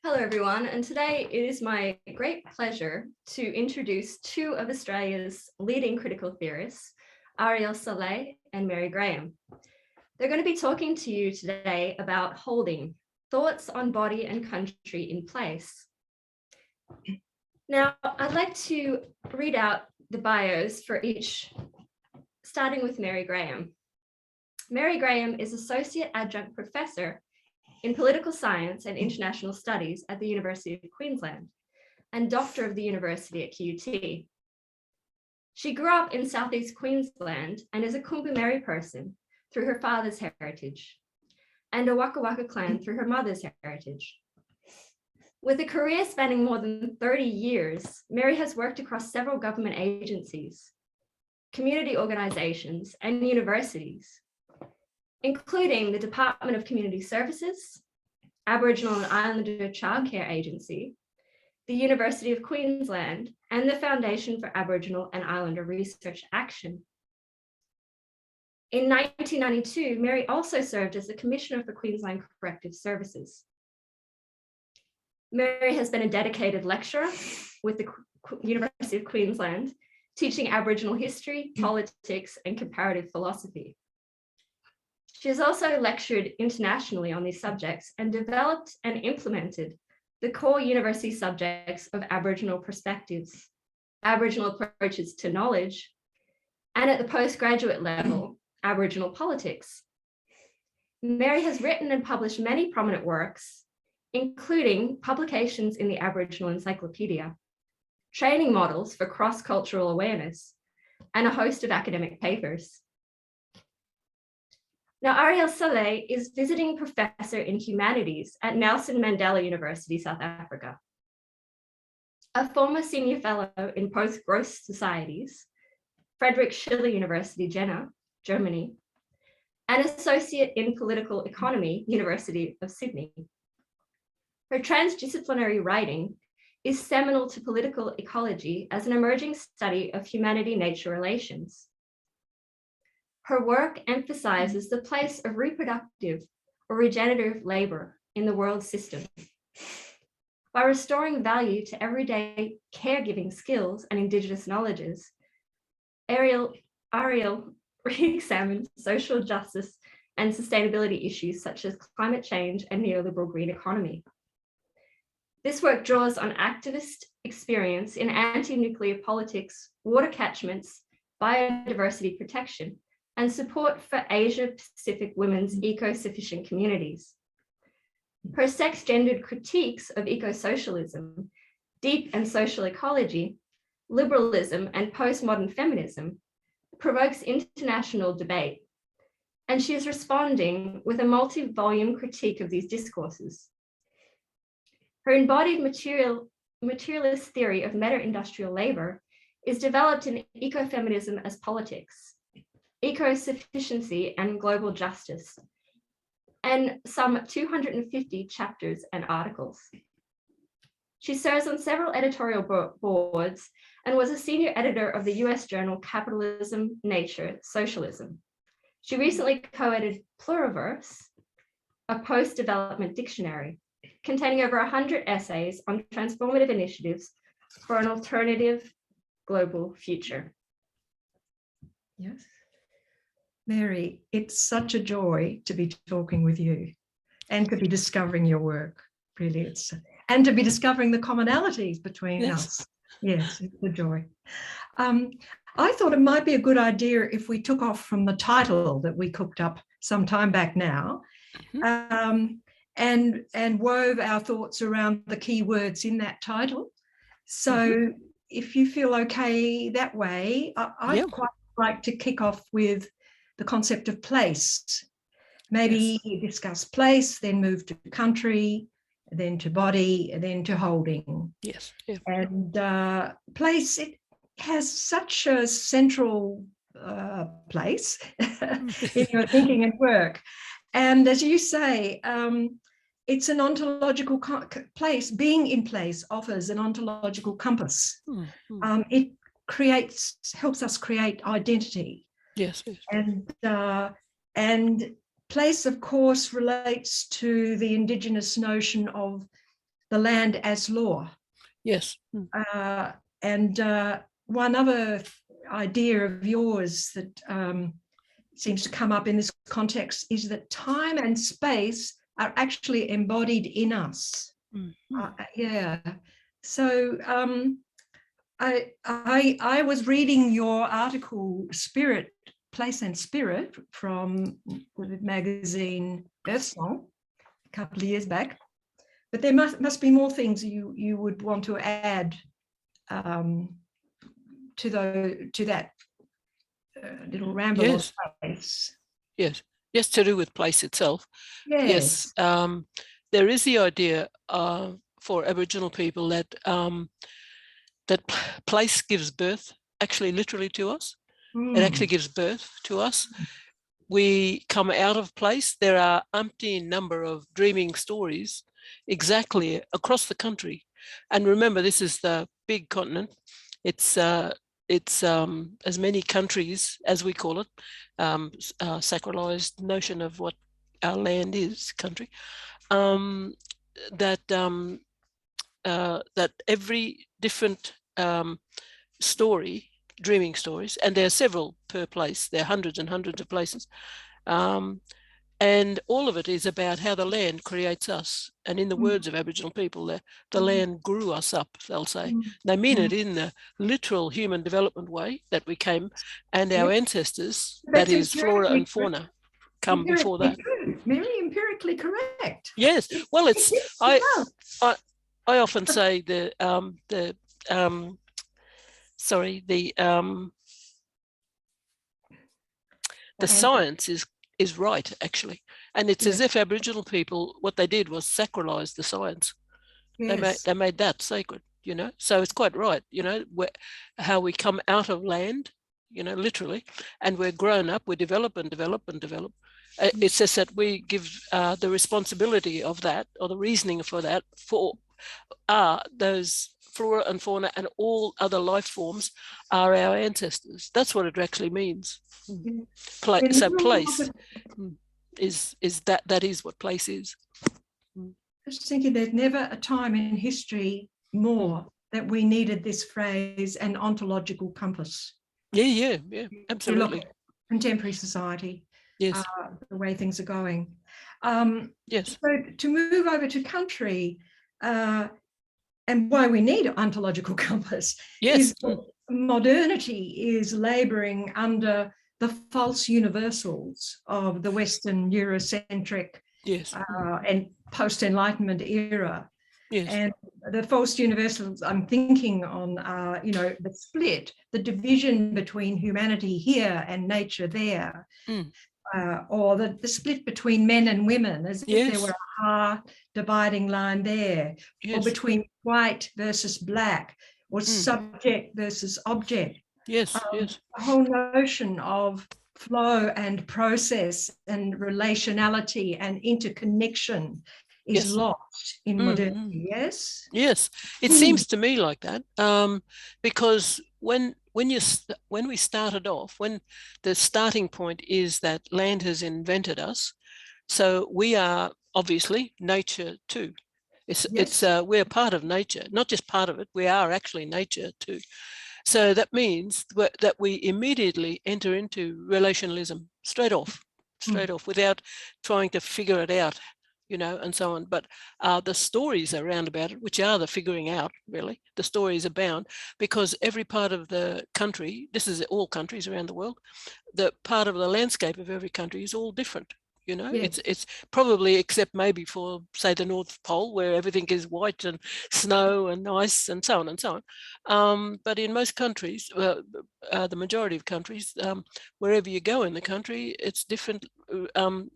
Hello everyone, and today it is my great pleasure to introduce two of Australia's leading critical theorists, Ariel Salleh and Mary Graham. They're going to be talking to you today about holding, thoughts on body and country in place. Now, I'd like to read out the bios for each, starting with Mary Graham. Mary Graham is Associate Adjunct Professor in Political Science and International Studies at the University of Queensland and Doctor of the University at QUT. She grew up in Southeast Queensland and is a Kumbu person through her father's heritage and a Waka Waka clan through her mother's heritage. With a career spanning more than 30 years, Mary has worked across several government agencies, community organisations and universities, including the Department of Community Services, Aboriginal and Islander Childcare Agency, the University of Queensland, and the Foundation for Aboriginal and Islander Research Action. In 1992, Mary also served as the Commissioner for Queensland Corrective Services. Mary has been a dedicated lecturer with the University of Queensland, teaching Aboriginal history, politics, and comparative philosophy. She has also lectured internationally on these subjects and developed and implemented the core university subjects of Aboriginal perspectives, Aboriginal approaches to knowledge, and at the postgraduate level, Aboriginal politics. Mary has written and published many prominent works, including publications in the Aboriginal Encyclopedia, training models for cross-cultural awareness, and a host of academic papers. Now, Ariel Salleh is visiting professor in humanities at Nelson Mandela University, South Africa, a former senior fellow in post-growth societies, Friedrich Schiller University, Jena, Germany, and associate in political economy, University of Sydney. Her transdisciplinary writing is seminal to political ecology as an emerging study of humanity-nature relations. Her work emphasizes the place of reproductive or regenerative labor in the world system. By restoring value to everyday caregiving skills and Indigenous knowledges, Ariel re-examines social justice and sustainability issues such as climate change and neoliberal green economy. This work draws on activist experience in anti-nuclear politics, water catchments, biodiversity protection, and support for Asia-Pacific women's eco-sufficient communities. Her sex-gendered critiques of eco-socialism, deep and social ecology, liberalism, and postmodern feminism provokes international debate, and she is responding with a multi-volume critique of these discourses. Her embodied materialist theory of meta-industrial labor is developed in ecofeminism as politics, eco-sufficiency and global justice, and some 250 chapters and articles. She serves on several editorial boards and was a senior editor of the US journal Capitalism, Nature, Socialism. She recently co-edited Pluriverse, a post-development dictionary containing over 100 essays on transformative initiatives for an alternative global future. Yes. Mary, it's such a joy to be talking with you and to be discovering your work, really. And to be discovering the commonalities between us. Yes, it's a joy. I thought it might be a good idea if we took off from the title that we cooked up some time back now, and wove our thoughts around the key words in that title. So if you feel okay that way, I'd quite like to kick off with the concept of place. Maybe discuss place, then move to country, then to body, then to holding. Yes. Yeah. And place, it has such a central place in your thinking and work. And as you say, it's an ontological place. Being in place offers an ontological compass. It helps us create identity. Yes. And place, of course, relates to the Indigenous notion of the land as law. Yes. And one other idea of yours that seems to come up in this context is that time and space are actually embodied in us. Yeah. So I was reading your article, Spirit, Place and Spirit, from the magazine Earth Song a couple of years back. But there must be more things you would want to add to that little ramble. Yes. Of place. Yes, to do with place itself. Yes. There is the idea for Aboriginal people that that place gives birth, actually literally to us. It actually gives birth to us. We come out of place. There are umpteen number of dreaming stories exactly across the country. And remember, this is the big continent. It's as many countries, as we call it, sacralized notion of what our land is, country, that every different story, dreaming stories, and there are several per place, there are hundreds and hundreds of places, and all of it is about how the land creates us. And in the words of Aboriginal people, the land grew us up, they'll say. They mean it in the literal human development way, that we came, and our ancestors, that is flora and fauna, come before that. Very empirically correct. Yes, well, it's I often say the science is right, actually, and it's as if Aboriginal people, what they did was sacralize the science. Yes. They made that sacred, you know. So it's quite right, you know, how we come out of land, you know, literally, and we're grown up, we develop and develop and develop. It's just that we give the responsibility of that, or the reasoning for that, for those flora and fauna and all other life forms are our ancestors. That's what it actually means. So place is that is what place is. I was thinking there's never a time in history more that we needed this phrase, an ontological compass. Yeah, absolutely. Contemporary society, yes, the way things are going. Yes. So to move over to country, and why we need an ontological compass, yes, is modernity is labouring under the false universals of the Western Eurocentric yes, and post-Enlightenment era. Yes. And the false universals I'm thinking on are, you know, the split, the division between humanity here and nature there, or the split between men and women, as if there were a hard dividing line there, or between white versus black, or subject versus object. Yes. The whole notion of flow and process and relationality and interconnection is lost in modernity. Yes. It seems to me like that, because when we started off, when the starting point is that land has invented us, so we are obviously nature too. We're part of nature, not just part of it. We are actually nature too. So that means that we immediately enter into relationalism straight off, without trying to figure it out, you know, and so on. But the stories around about it, which are the figuring out, really, the stories abound, because every part of the country, this is all countries around the world, the part of the landscape of every country is all different. You know, it's probably, except maybe for, say, the North Pole, where everything is white and snow and ice and so on and so on. But in most countries, the majority of countries, wherever you go in the country, it's different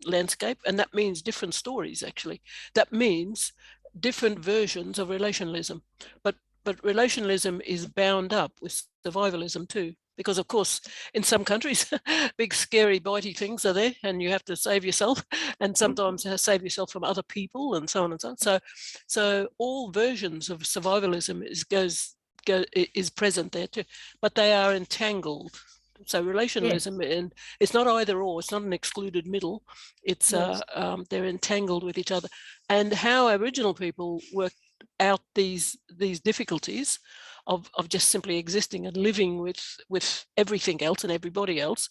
landscape, and that means different stories. Actually, that means different versions of relationalism. But relationalism is bound up with survivalism too. Because, of course, in some countries, big, scary, bitey things are there, and you have to save yourself, and sometimes save yourself from other people, and so on and so on. So all versions of survivalism is present there too, but they are entangled. So relationalism, and it's not either or, it's not an excluded middle. It's they're entangled with each other. And how Aboriginal people work out these difficulties of just simply existing and living with everything else and everybody else,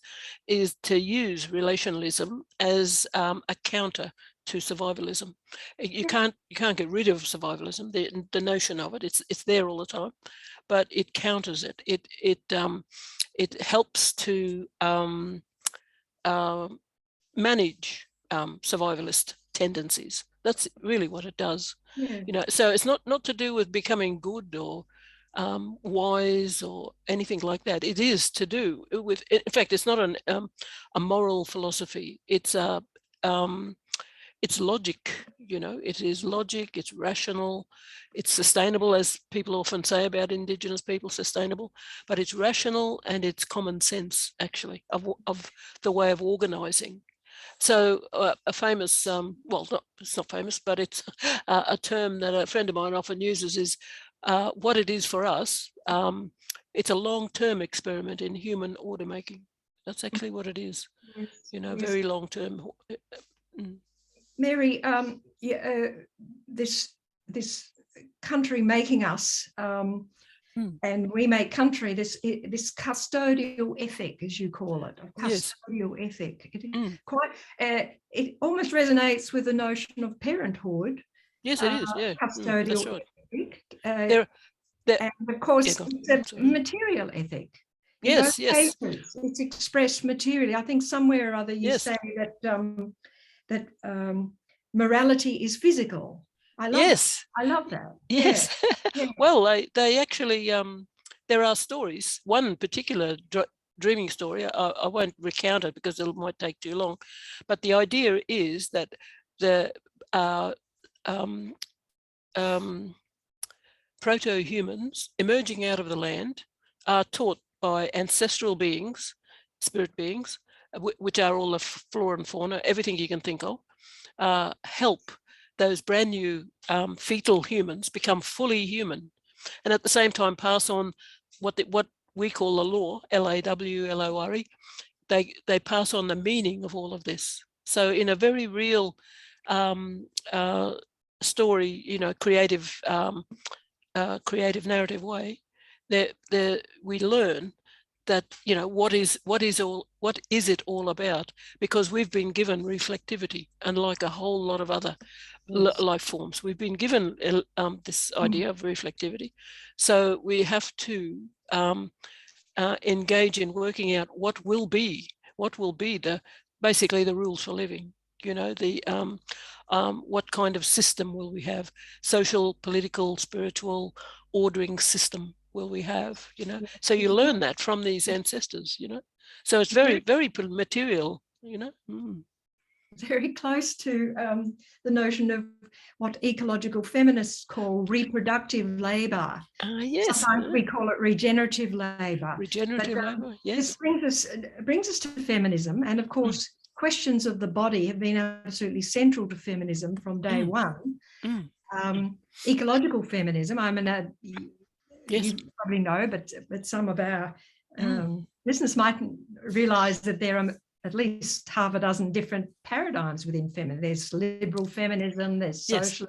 is to use relationalism as a counter to survivalism. You can't get rid of survivalism. The notion of it, it's there all the time, but it counters it. It helps to manage survivalist tendencies. That's really what it does. Yeah. You know, so it's not to do with becoming good or wise or anything like that. It is to do with, in fact, it's not a moral philosophy. It's logic. You know, it is logic. It's rational. It's sustainable, as people often say about Indigenous people, sustainable. But it's rational and it's common sense, actually, of the way of organising. So a famous, it's not famous, but it's a term that a friend of mine often uses is what it is for us. It's a long-term experiment in human order making. That's actually what it is. Yes, You know, yes. very long-term. Mary, this country making us, and we make country, this custodial ethic, as you call it, a custodial ethic. It almost resonates with the notion of parenthood. Yes, it is. Yeah, custodial that's right. ethic. And of course, it's a material ethic. Yes, yes. Cases, it's expressed materially. I think somewhere or other you say that morality is physical. I love that. Yes. Yeah. Well, they actually, there are stories. One particular dreaming story, I won't recount it because it might take too long, but the idea is that the proto-humans emerging out of the land are taught by ancestral beings, spirit beings, which are all the flora and fauna, everything you can think of, help those brand new fetal humans become fully human, and at the same time pass on what we call the law, L-A-W-L-O-R-E. They pass on the meaning of all of this. So in a very real story, you know, creative narrative way, we learn that, you know, what is it all about, because we've been given reflectivity, unlike a whole lot of other life forms. We've been given this idea of reflectivity, so we have to engage in working out what will be basically the rules for living. You know, what kind of system will we have? Social, political, spiritual, ordering system will we have? You know, so you learn that from these ancestors. You know, so it's very, very material. You know, very close to the notion of what ecological feminists call reproductive labour. Yes. Sometimes we call it regenerative labour. Regenerative labour, yes. This brings us to feminism, and of course, questions of the body have been absolutely central to feminism from day one. Ecological feminism, you probably know, but some of our listeners mightn't realise that there are at least half a dozen different paradigms within feminism. There's liberal feminism, there's social,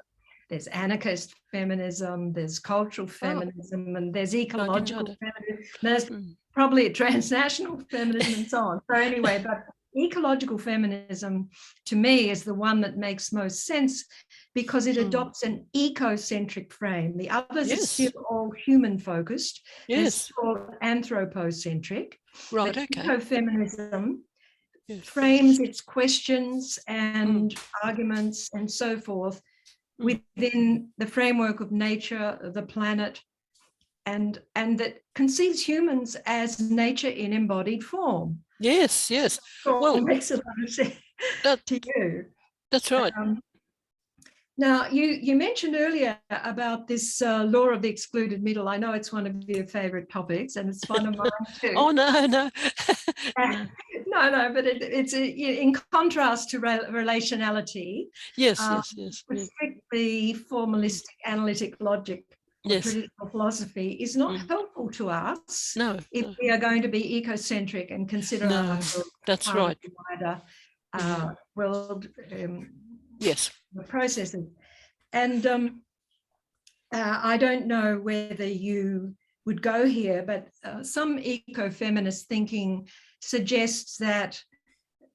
there's anarchist feminism, there's cultural feminism, and there's ecological feminism. There's probably a transnational feminism and so on. So anyway, but ecological feminism to me is the one that makes most sense because it adopts an ecocentric frame. The others are still all human focused. It's called anthropocentric. Right, but okay. Ecofeminism frames its questions and arguments and so forth within the framework of nature, the planet, and that conceives humans as nature in embodied form. Yes. So well, it makes a lot of sense to you. That's right. Now, you mentioned earlier about this law of the excluded middle. I know it's one of your favourite topics, and it's one of mine too. Oh no. No, but it's in contrast to relationality. Yes. Strictly formalistic analytic logic of traditional philosophy is not helpful to us if we are going to be ecocentric and consider our that's right. wider world yes processes. And I don't know whether you would go here, but some eco-feminist thinking suggests that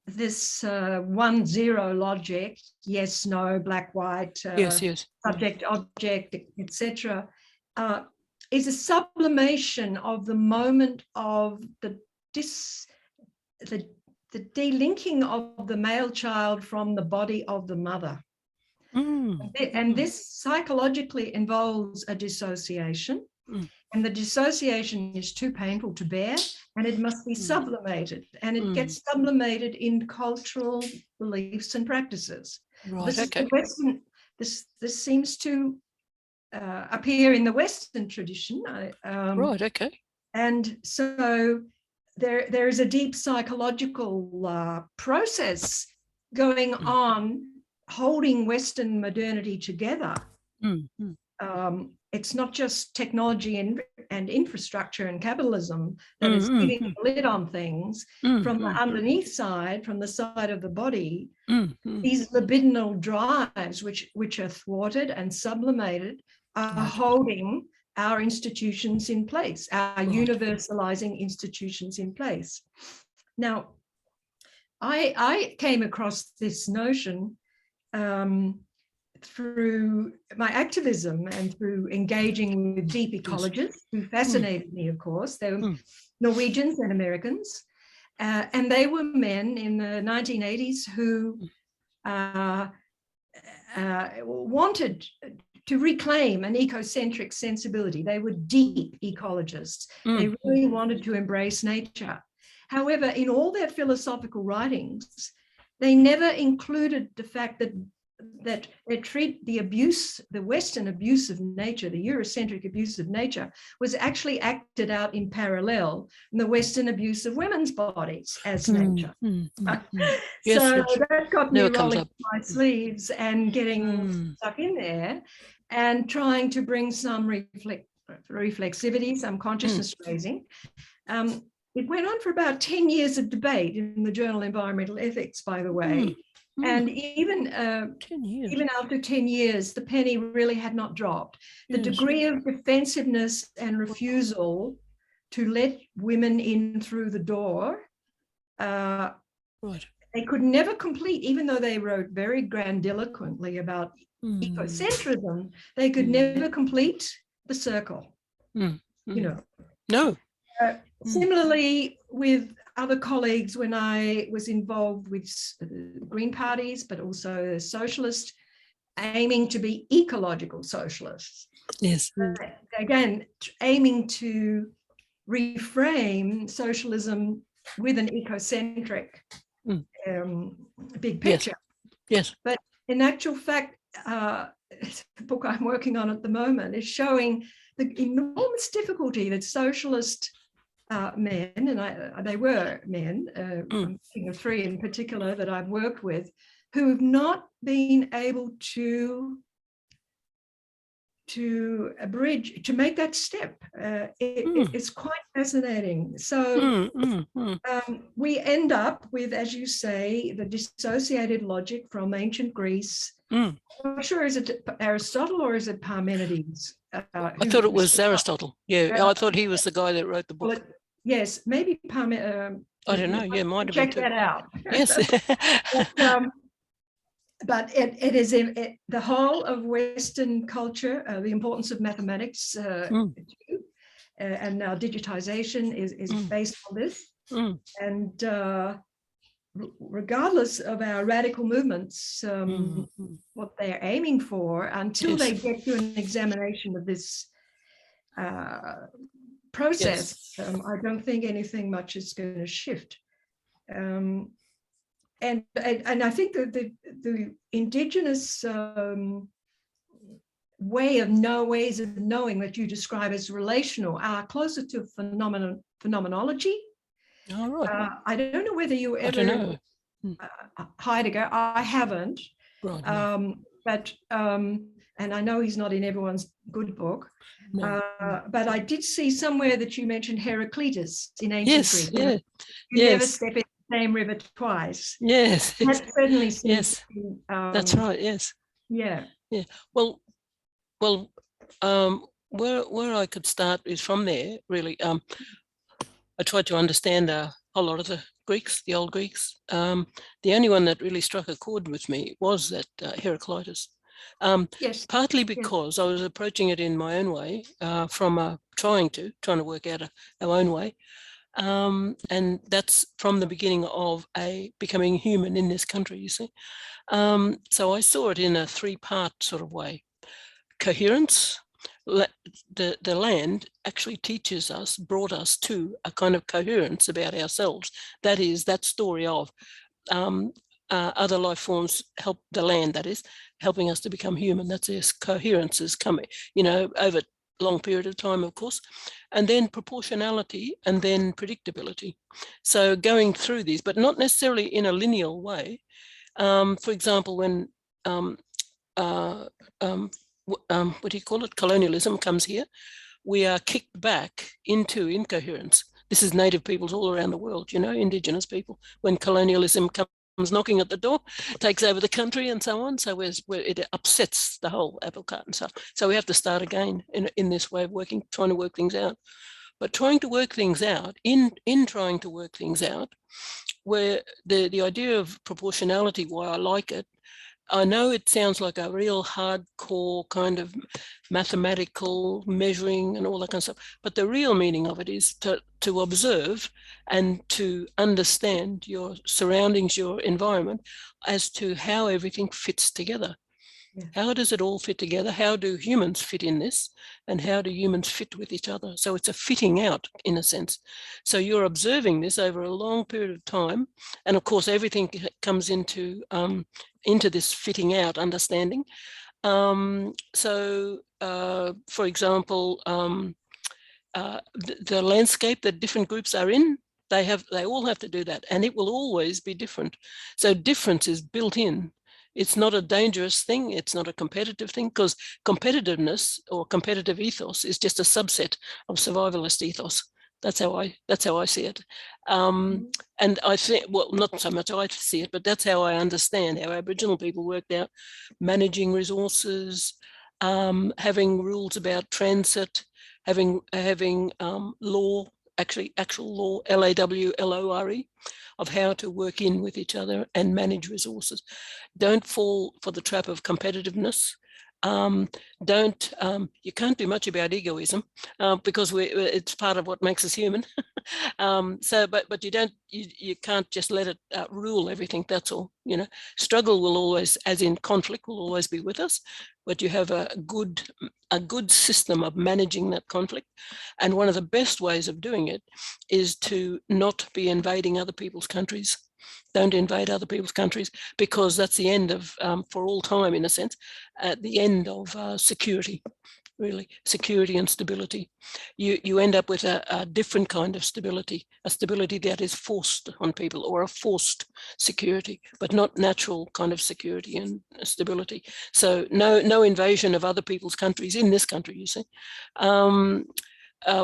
this 1-0 logic, yes, no, black, white, yes. subject, object, etc., is a sublimation of the moment of the delinking of the male child from the body of the mother. And this psychologically involves a dissociation, and the dissociation is too painful to bear, and it must be sublimated, and it gets sublimated in cultural beliefs and practices. Right, This is okay. the Western, this seems to appear in the Western tradition. Right, okay. And so there is a deep psychological process going on, holding Western modernity together. It's not just technology and infrastructure and capitalism that is keeping a lid on things. From the underneath side, from the side of the body, these libidinal drives, which are thwarted and sublimated, are holding our institutions in place, our universalizing institutions in place. Now, I came across this notion through my activism and through engaging with deep ecologists who fascinated me, of course. They were Norwegians and Americans, and they were men in the 1980s who wanted to reclaim an ecocentric sensibility. They were deep ecologists. They really wanted to embrace nature. However, in all their philosophical writings, they never included the fact that they treat the abuse, the Western abuse of nature, the Eurocentric abuse of nature, was actually acted out in parallel in the Western abuse of women's bodies as nature. So that got me rolling up my sleeves and getting stuck in there and trying to bring some reflexivity, some consciousness raising. It went on for about 10 years of debate in the journal Environmental Ethics, by the way. And even after 10 years, the penny really had not dropped. The degree of defensiveness and refusal to let women in through the door, they could never complete, even though they wrote very grandiloquently about ecocentrism, they could never complete the circle, you know. No. Similarly, with other colleagues, when I was involved with Green parties, but also socialist, aiming to be ecological socialists. Yes. Again, aiming to reframe socialism with an ecocentric big picture. Yes. But in actual fact, the book I'm working on at the moment is showing the enormous difficulty that socialist men, and they were men, I'm thinking of 3 in particular that I've worked with, who have not been able to bridge, to make that step. It's quite fascinating. So we end up with, as you say, the dissociated logic from ancient Greece. I'm not sure, is it Aristotle or is it Parmenides? I thought it was Aristotle. Yeah, I thought he was the guy that wrote the book. Well, yes, maybe Parmenides. I don't know. Yeah, might have been. Check that out. Yes. But it is the whole of Western culture, the importance of mathematics, and now digitization is based on this. And regardless of our radical movements, what they're aiming for, until they get to an examination of this process, I don't think anything much is going to shift. And I think that the indigenous ways of knowing that you describe as relational are closer to phenomenology. All right. I don't know whether you ever Heidegger. I haven't. Right. But and I know he's not in everyone's good book. But I did see somewhere that you mentioned Heracletus in ancient Greek. Yeah. You never step in the same river twice. Yes. That certainly seems to be, that's right. Yes. Yeah. Yeah. Well, where I could start is from there, really. I tried to understand a whole lot of the Greeks, the old Greeks. The only one that really struck a chord with me was that Heracletus. Yes. Partly because I was approaching it in my own way, from trying to work out our own way. And that's from the beginning of becoming human in this country, you see. So I saw it in a three-part sort of way. Coherence. The land actually teaches us, brought us to a kind of coherence about ourselves. That is, that story of other life forms help the land, that is, helping us to become human. That's this coherence is coming, over a long period of time, of course. And then proportionality, and then predictability. So going through these, but not necessarily in a linear way. For example, when what do you call it? Colonialism comes here. We are kicked back into incoherence. This is native peoples all around the world, indigenous people. When colonialism comes knocking at the door, takes over the country and so on. So it upsets the whole apple cart and stuff. So we have to start again in this way of working, trying to work things out. But trying to work things out, in trying to work things out, where the idea of proportionality, why I like it, I know it sounds like a real hardcore kind of mathematical measuring and all that kind of stuff, but the real meaning of it is to observe and to understand your surroundings, your environment, as to how everything fits together. Yeah. How does it all fit together? How do humans fit in this? And how do humans fit with each other? So it's a fitting out, in a sense. So you're observing this over a long period of time. And of course, everything comes into this fitting out understanding. For example, the landscape that different groups are in, they all have to do that, and it will always be different. So difference is built in. It's not a dangerous thing. It's not a competitive thing, because competitiveness or competitive ethos is just a subset of survivalist ethos. That's how I see it. And I think, well, not so much I see it, but that's how I understand how Aboriginal people worked out managing resources, having rules about transit, having law, actual law, LAWLORE, of how to work in with each other and manage resources. Don't fall for the trap of competitiveness. You can't do much about egoism, because it's part of what makes us human. But you can't just let it rule everything. That's all. Struggle will always, as in conflict, will always be with us. But you have a good system of managing that conflict. And one of the best ways of doing it is to not be invading other people's countries. Don't invade other people's countries, because that's the end of, for all time, in a sense, at the end of security, really, security and stability. You end up with a different kind of stability, a stability that is forced on people, or a forced security, but not natural kind of security and stability. So no invasion of other people's countries in this country, you see.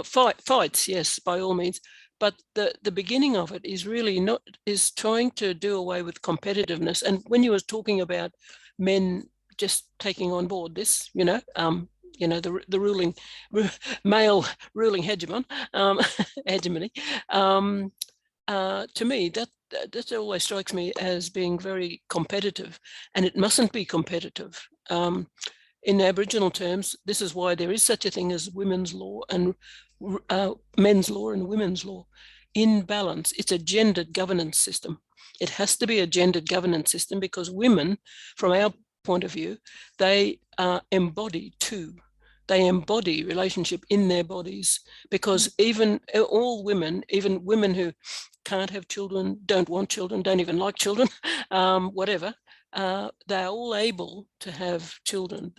Fights, yes, by all means. But the beginning of it is really is trying to do away with competitiveness. And when you were talking about men just taking on board this, the ruling male ruling hegemony, to me that always strikes me as being very competitive, and it mustn't be competitive. In Aboriginal terms, this is why there is such a thing as women's law and men's law and women's law. In balance, it's a gendered governance system. It has to be a gendered governance system, because women, from our point of view, they embody two. They embody relationship in their bodies, because even all women, even women who can't have children, don't want children, don't even like children, whatever, they're all able to have children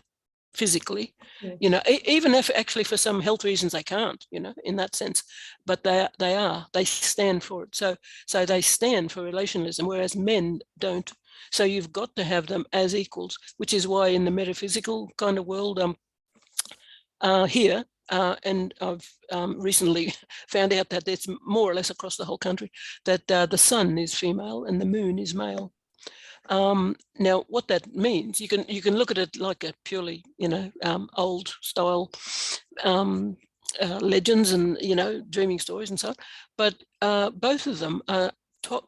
physically, yes. Even if actually for some health reasons they can't, in that sense, but they stand for it. So they stand for relationalism, whereas men don't. So you've got to have them as equals, which is why in the metaphysical kind of world, here, and I've recently found out that it's more or less across the whole country, that the sun is female and the moon is male. Now, what that means, you can look at it like a purely, old style legends and, dreaming stories and so on. But both of them are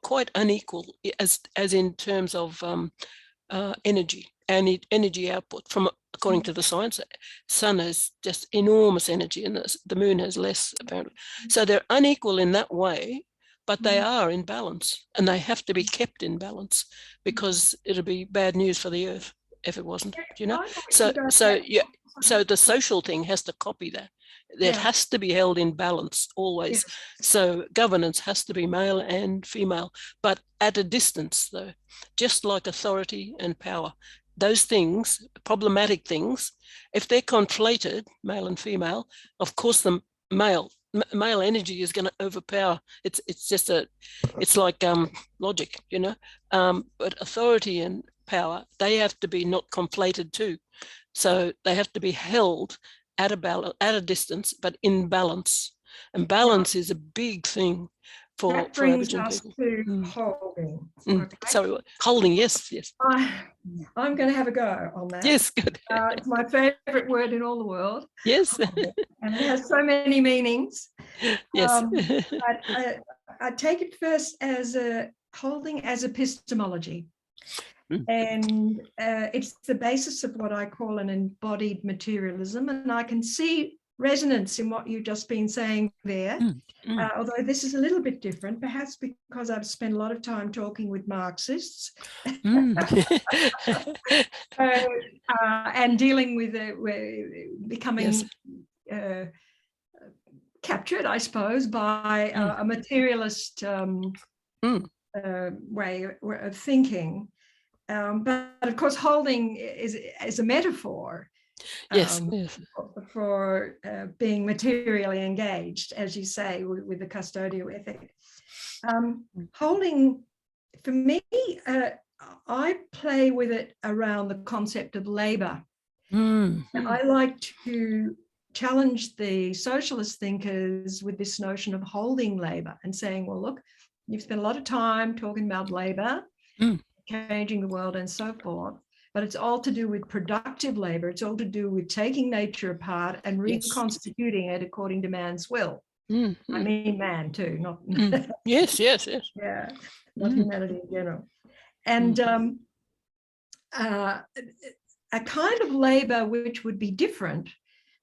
quite unequal as in terms of energy and energy output. According to the science, sun has just enormous energy and the moon has less, apparently. So they're unequal in that way, but they are in balance, and they have to be kept in balance, because it'll be bad news for the earth if it wasn't, So the social thing has to copy that. It has to be held in balance always. Yes. So governance has to be male and female, but at a distance, though, just like authority and power. Those things, problematic things, if they're conflated, male and female, of course the male energy is going to overpower. It's like logic, but authority and power, they have to be not conflated too. So they have to be held at a distance, but in balance. And balance is a big thing for Aboriginal people. To holding. Okay. Sorry, holding, yes. I'm going to have a go on that. Yes, good. It's my favourite word in all the world. Yes. And it has so many meanings. Yes. But I take it first as holding as epistemology. And it's the basis of what I call an embodied materialism. And I can see resonance in what you've just been saying there, although this is a little bit different, perhaps because I've spent a lot of time talking with Marxists and dealing with becoming captured, I suppose, by a materialist way of thinking. But of course, holding is a metaphor. Yes. For being materially engaged, as you say, with the custodial ethic. Holding, for me, I play with it around the concept of labour. I like to challenge the socialist thinkers with this notion of holding labour and saying, well, look, you've spent a lot of time talking about labour, changing the world and so forth. But it's all to do with productive labor. It's all to do with taking nature apart and reconstituting it according to man's will. I mean man too, not yes. Yeah, not humanity in general. And a kind of labor which would be different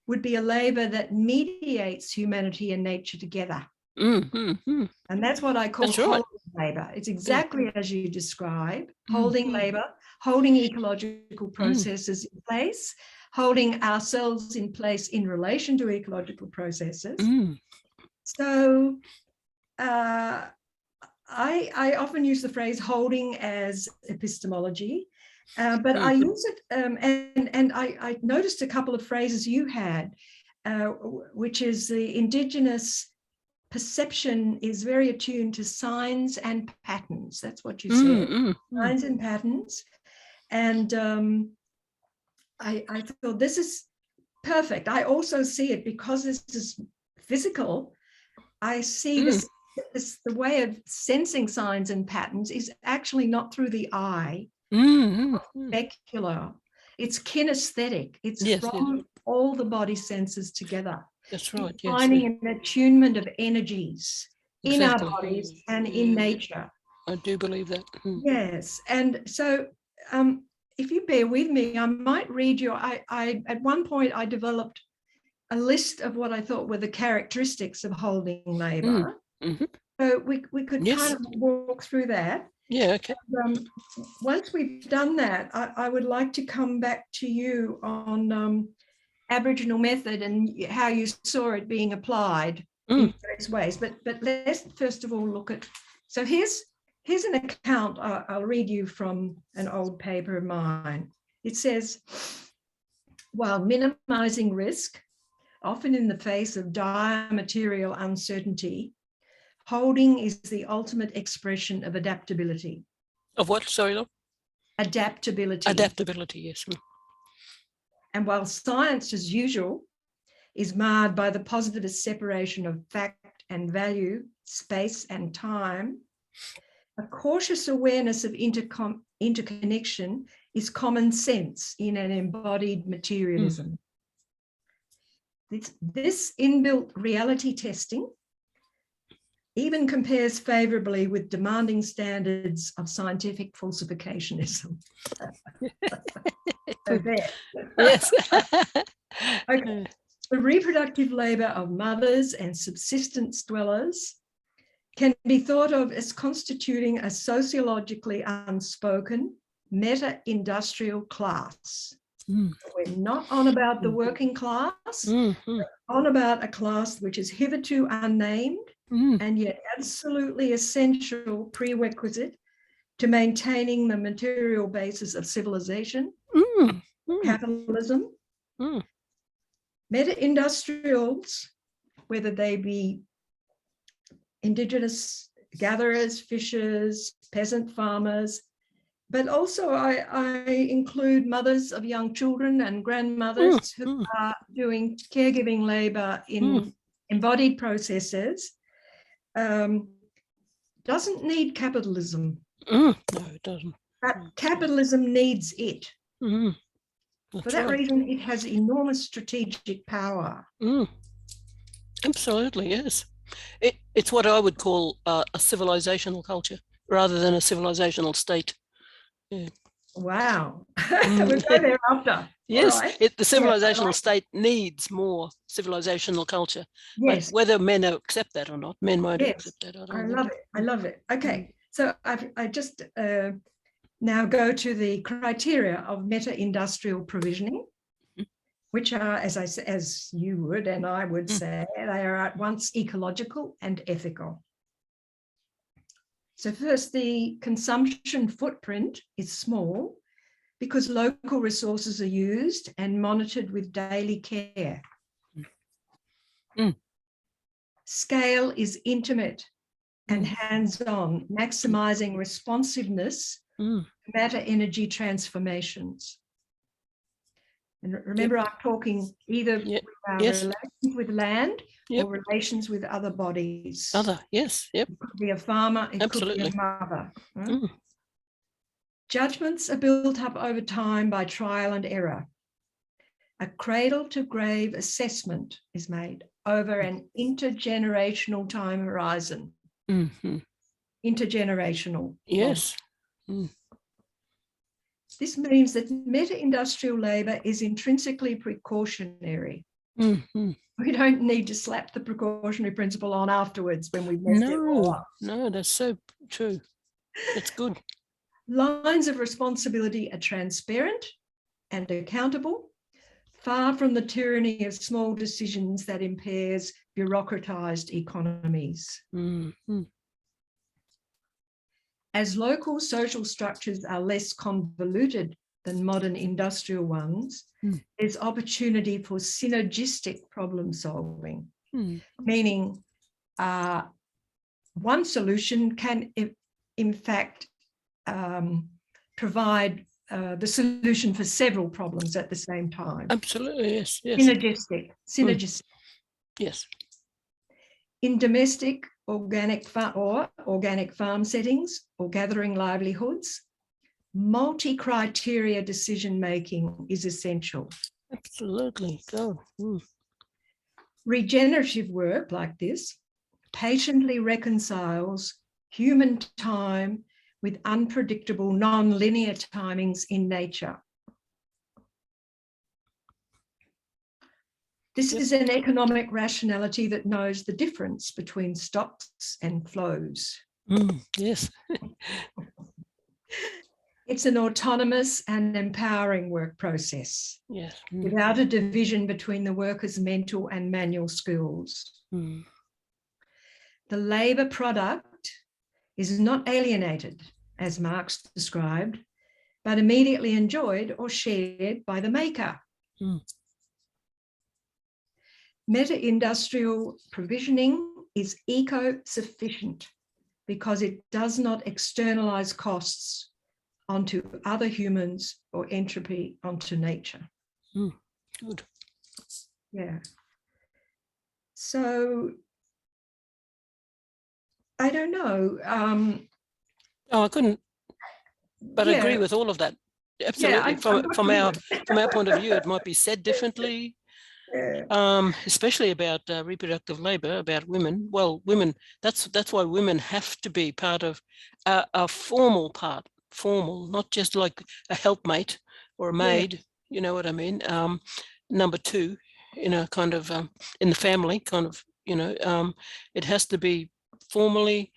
would be a labor that mediates humanity and nature together. And that's what I call holding labor. It's exactly as you describe, holding labor, holding ecological processes in place, holding ourselves in place in relation to ecological processes. So I often use the phrase holding as epistemology, but I use it, and I noticed a couple of phrases you had, which is the Indigenous Perception is very attuned to signs and patterns. That's what you said, signs and patterns. And I thought this is perfect. I also see it because this is physical. I see this, the way of sensing signs and patterns is actually not through the eye, specular. It's kinesthetic. It's from all the body senses together. That's right. Finding an attunement of energies in our bodies and in nature. I do believe that. Yes, and so if you bear with me, I might read you. I at one point I developed a list of what I thought were the characteristics of holding labour. So we could kind of walk through that. Yeah. Okay. And, once we've done that, I would like to come back to you on Aboriginal method and how you saw it being applied in various ways. But let's first of all look at, so here's an account I'll read you from an old paper of mine. It says, while minimizing risk, often in the face of dire material uncertainty, holding is the ultimate expression of adaptability. Of what? Sorry, Lord? Adaptability. Adaptability, yes. And while science, as usual, is marred by the positivist separation of fact and value, space and time, A cautious awareness of interconnection is common sense in an embodied materialism. This inbuilt reality testing even compares favorably with demanding standards of scientific falsificationism. So there. Yes. Okay. The reproductive labor of mothers and subsistence dwellers can be thought of as constituting a sociologically unspoken meta-industrial class. We're not on about the working class, we're on about a class which is hitherto unnamed and yet absolutely essential prerequisite to maintaining the material basis of civilization, capitalism. Meta-industrials, whether they be Indigenous gatherers, fishers, peasant farmers, but also I include mothers of young children and grandmothers who are doing caregiving labor in embodied processes, doesn't need capitalism. No, it doesn't. But capitalism needs it. For that right. reason, it has enormous strategic power. Absolutely, yes. It's what I would call a civilizational culture rather than a civilizational state. Yeah. Wow. We'll go there after. Yes, right. the civilizational state needs more civilizational culture. Yes. But whether men accept that or not, men won't accept that. I love it. I love it. Okay. So I just now go to the criteria of meta-industrial provisioning, which are, as you would and I would say, they are at once ecological and ethical. So first, the consumption footprint is small because local resources are used and monitored with daily care. Scale is intimate and hands-on, maximizing responsiveness to matter energy transformations. And remember, I'm talking either with our relations with land or relations with other bodies. Yes. It could be a farmer, it could be a mother. Judgments are built up over time by trial and error. A cradle-to-grave assessment is made over an intergenerational time horizon. Intergenerational. Yes. This means that meta-industrial labour is intrinsically precautionary. We don't need to slap the precautionary principle on afterwards when we've messed it all up. No, that's so true. That's good. Lines of responsibility are transparent and accountable, far from the tyranny of small decisions that impairs bureaucratized economies. As local social structures are less convoluted than modern industrial ones, there's opportunity for synergistic problem solving, meaning one solution can, in fact, provide the solution for several problems at the same time. Absolutely, yes. Synergistic. Yes. In domestic organic farm settings or gathering livelihoods, multi-criteria decision-making is essential. Absolutely. Go. Regenerative work like this patiently reconciles human time with unpredictable non-linear timings in nature. This is an economic rationality that knows the difference between stocks and flows. Yes. It's an autonomous and empowering work process. Yes. Without a division between the worker's mental and manual skills. The labour product is not alienated, as Marx described, but immediately enjoyed or shared by the maker. Meta-industrial provisioning is eco-sufficient because it does not externalize costs onto other humans or entropy onto nature. Good. Yeah. So I don't know. Oh, I couldn't but Yeah. agree with all of that. Absolutely. From our point of view, it might be said differently. Yeah. Especially about reproductive labor, about women. Well, women, that's why women have to be part of a formal part, not just like a helpmate or a maid, Yeah. you know what I mean? Number two, kind of in the family, kind of, it has to be formally,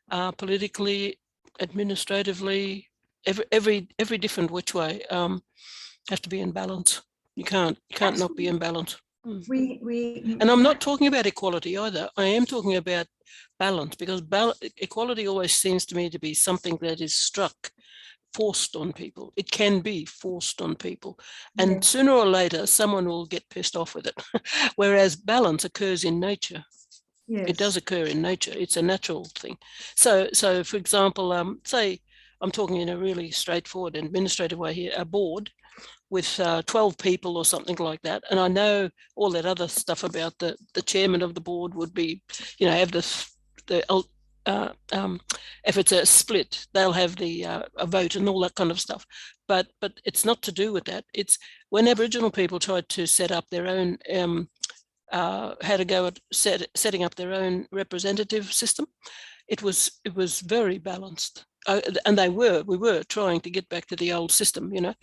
politically, administratively, every different which way, have to be in balance. You can't not be in balance. And I'm not talking about equality either. I am talking about balance, because equality always seems to me to be something that is forced on people. It can be forced on people. And Yeah. sooner or later, someone will get pissed off with it. Whereas balance occurs in nature. Yes. It does occur in nature. It's a natural thing. So for example, say I'm talking in a really straightforward administrative way here, a board with 12 people or something like that. And I know all that other stuff about the chairman of the board would be, have if it's a split, they'll have a vote and all that kind of stuff. But it's not to do with that. It's when Aboriginal people tried to set up their own, had to go at setting up their own representative system, it was very balanced. And we were trying to get back to the old system, and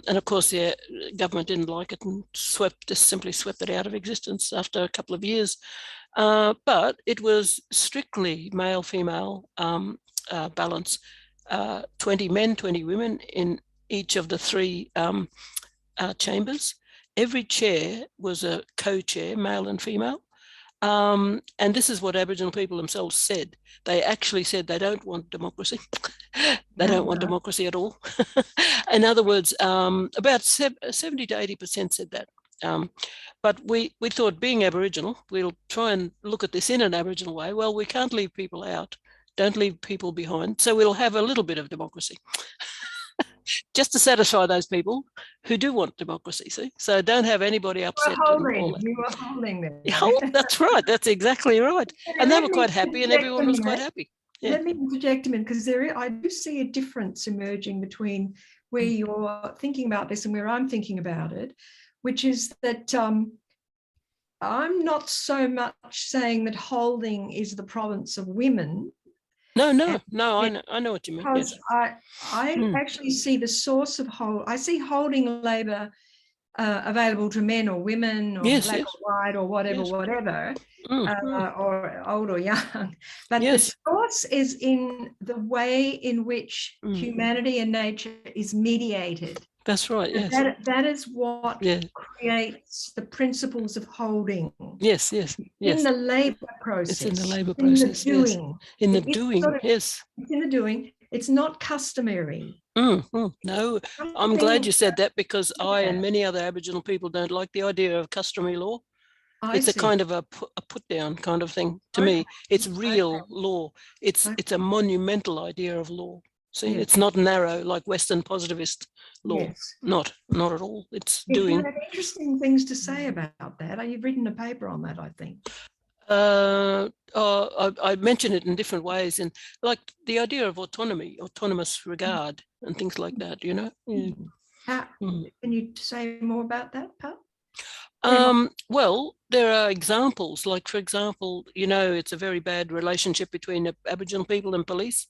of course the government didn't like it and simply swept it out of existence after a couple of years. But it was strictly male-female balance, 20 men, 20 women in each of the three chambers. Every chair was a co-chair, male and female. And this is what Aboriginal people themselves said. They actually said they don't want democracy. They don't want democracy at all. In other words, about 70 to 80% said that. But we thought, being Aboriginal, we'll try and look at this in an Aboriginal way. Well, we can't leave people out. Don't leave people behind. So we'll have a little bit of democracy. Just to satisfy those people who do want democracy, see? So don't have anybody upset. You were holding them. That's right. That's exactly right. And they were quite happy, and everyone was quite happy. Yeah. Let me interject a minute, because I do see a difference emerging between where you're thinking about this and where I'm thinking about it, which is that I'm not so much saying that holding is the province of women. No, I know what you mean. Because yes. I actually see the source of I see holding labour available to men or women or black or white or whatever, or old or young. But the source is in the way in which humanity and nature is mediated. That's right, yes. That is what creates the principles of holding. Yes. In the labour process. It's in the labour process, in the doing. Yes. In the doing, yes. It's in the doing. It's not customary. No, I'm glad you said that, because I and many other Aboriginal people don't like the idea of customary law. It's a kind of a put down kind of thing to me. It's real law. It's a monumental idea of law. See, it's not narrow like Western positivist law. Yes. Not at all. It's doing. You have interesting things to say about that. You've written a paper on that, I think. I mention it in different ways, and like the idea of autonomous regard and things like that, Yeah. Can you say more about that, Pat? Well, there are examples, like, for example, it's a very bad relationship between Aboriginal people and police.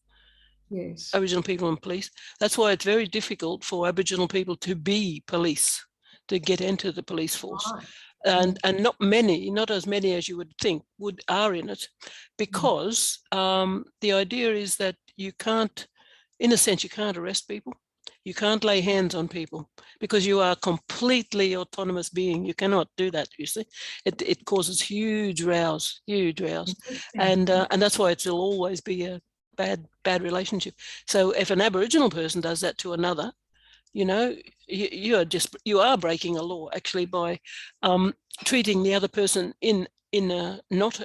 Yes. Aboriginal people and police. That's why it's very difficult for Aboriginal people to be police, to get into the police force. Right. And not as many as you would think are in it, because the idea is that you can't, in a sense, you can't arrest people. You can't lay hands on people, because you are a completely autonomous being. You cannot do that, you see. It causes huge rows. And that's why it'll always be a bad relationship. So if an Aboriginal person does that to another, you are breaking a law, actually, by treating the other person in not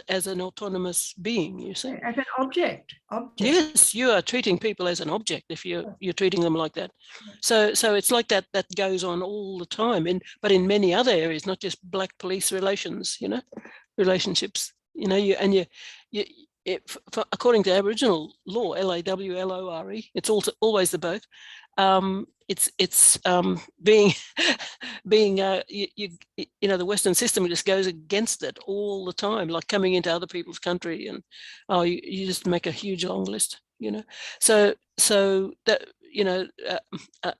as an autonomous being, you see. As an object. Yes, you are treating people as an object if you're treating them like that. So it's like that goes on all the time, but in many other areas, not just black police relationships. according to Aboriginal law, LAWLORE, it's also always the both. It's being the Western system just goes against it all the time, like coming into other people's country, and you just make a huge long list, So that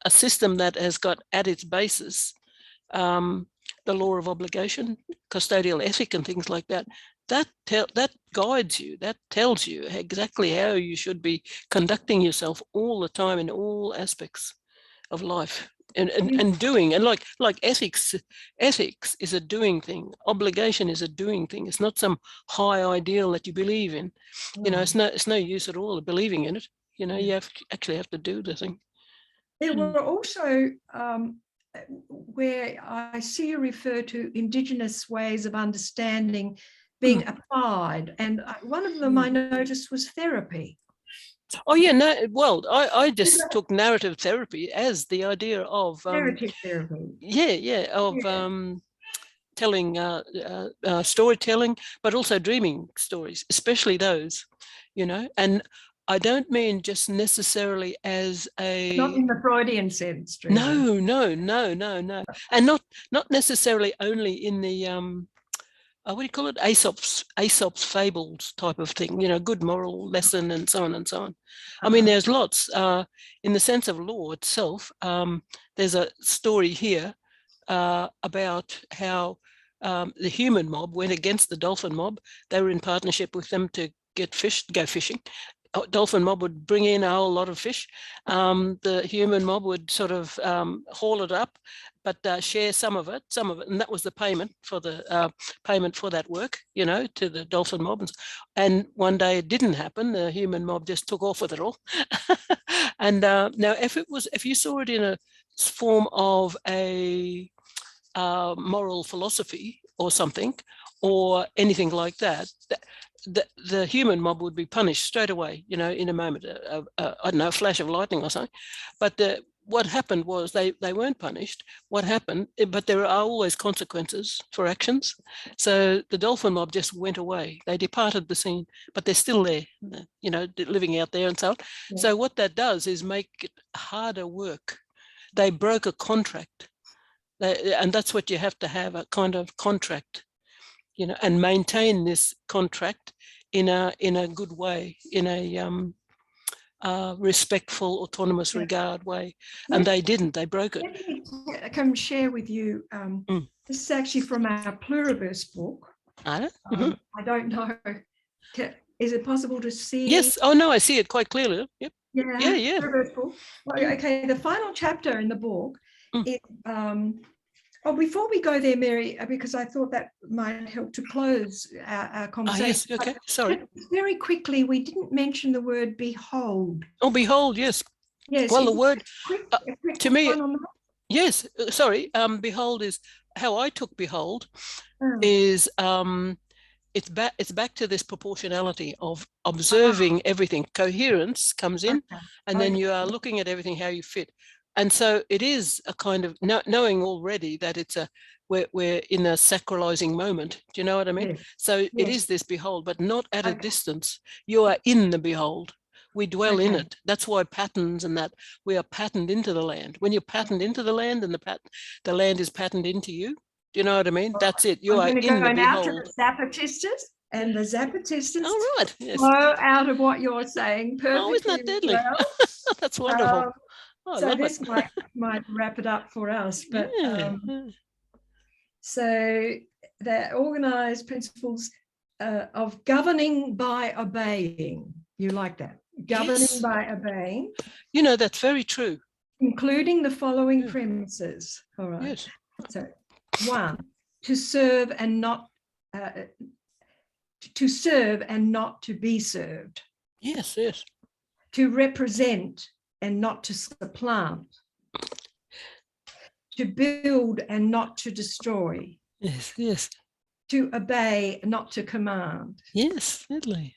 a system that has got at its basis the law of obligation, custodial ethic, and things like that. That guides you, that tells you exactly how you should be conducting yourself all the time in all aspects of life and doing. And like ethics is a doing thing. Obligation is a doing thing. It's not some high ideal that you believe in. It's no use at all of believing in it. You actually have to do the thing. There were also where I see you refer to Indigenous ways of understanding being applied, and one of them I noticed was therapy. Oh yeah, no. Well, I just took narrative therapy as the idea of Narrative therapy. Telling storytelling, but also dreaming stories, especially those, And I don't mean just necessarily as a, not in the Freudian sense. No, and not necessarily only in the what do you call it? Aesop's fables type of thing, good moral lesson and so on and so on. I mean, there's lots in the sense of law itself. There's a story here about how the human mob went against the dolphin mob. They were in partnership with them to go fishing. Dolphin mob would bring in a whole lot of fish. The human mob would sort of haul it up, but share some of it, and that was the payment for that work, to the dolphin mob. And one day it didn't happen. The human mob just took off with it all. And now, if you saw it in a form of a moral philosophy or something, or anything like that, the human mob would be punished straight away, in a moment, I don't know, a flash of lightning or something. But what happened was they weren't punished. What happened, but there are always consequences for actions. So the dolphin mob just went away. They departed the scene, but they're still there, living out there and so on. Yeah. So what that does is make it harder work. They broke a contract. And that's what you have to have, a kind of contract, and maintain this contract in a good way, in a respectful, autonomous regard way. And they didn't, they broke it. I can share with you, this is actually from our pluribus book. I don't know, is it possible to see? Yes, oh no, I see it quite clearly. Yep. Yeah. Pluribus book. Okay, the final chapter in the book is, before we go there, Mary, because I thought that might help to close our conversation. Yes, okay, sorry. Very quickly, we didn't mention the word behold. Oh, behold, yes. Yes. Well, the word, to me, yes, sorry, behold is, how I took behold is, it's back to this proportionality of observing everything. Coherence comes in, and then you are looking at everything, how you fit. And so it is a kind of knowing already that we're in a sacralizing moment. Do you know what I mean? Yes. So it is this behold, but not at a distance. You are in the behold. We dwell in it. That's why patterns and that we are patterned into the land. When you're patterned into the land, and the land is patterned into you. Do you know what I mean? That's it. You are in the behold. I'm going to go now to the Zapatistas, and the Zapatistas yes. flow out of what you're saying perfectly. Oh, isn't that deadly? Well. That's wonderful. So this might wrap it up for us, but so the organized principles of governing by obeying. You like that? Governing by obeying. That's very true. Including the following premises. All right. Yes. So 1, to serve and not to be served. Yes. To represent and not to supplant, to build and not to destroy. Yes. To obey, not to command. Yes, certainly.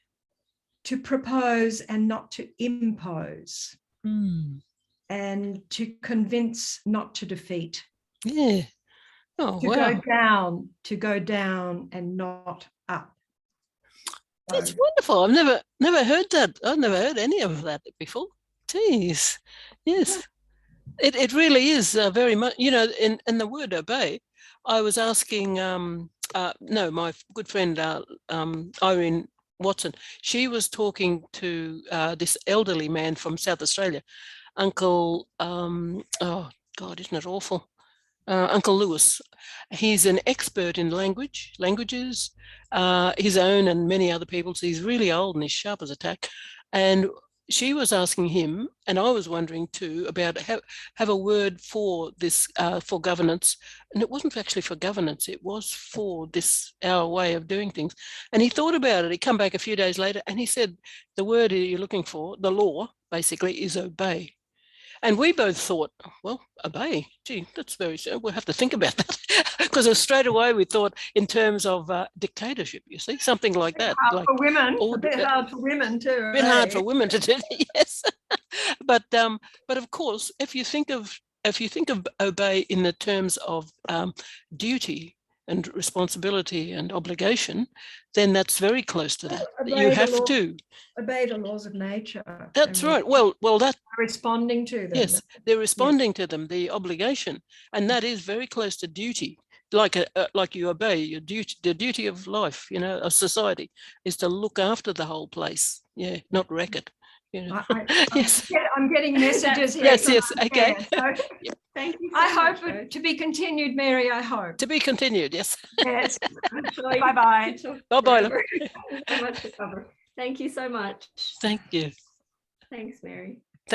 To propose and not to impose. And to convince, not to defeat. Yeah. Oh, to go down and not up. That's wonderful. I've never heard that. I've never heard any of that before. Jeez. Yes. It really is very much, you know, in the word obey, I was asking, no, my good friend, Irene Watson, she was talking to this elderly man from South Australia, Uncle, oh God, isn't it awful? Uncle Lewis. He's an expert in languages, his own and many other people's. He's really old and he's sharp as a tack. And she was asking him, and I was wondering too, about have a word for this, for governance. And it wasn't actually for governance, it was for this, our way of doing things. And he thought about it. He come back a few days later and he said, the word you're looking for, the law, basically, is obey. And we both thought, well, obey, gee, that's very, we'll have to think about that. Because straight away we thought in terms of dictatorship, you see, something like that. Hard like for women, a bit hard for women too. A bit hard for women to do, yes. But of course, if you think of obey in the terms of duty and responsibility and obligation, then that's very close to that. You have to obey the laws of nature. That's right. Well, that responding to them. Yes, they're responding to them, the obligation, and that is very close to duty. Like you obey your duty, the duty of life, you know, of society, is to look after the whole place. Yeah, not wreck it. You know. Yes, I'm getting messages here. Yes, okay. So, yeah. Thank you. I hope it, to be continued, Mary. I hope to be continued. Yes. Yes. Bye-bye. Bye-bye. So much to cover. Thank you so much. Thank you. Thanks, Mary.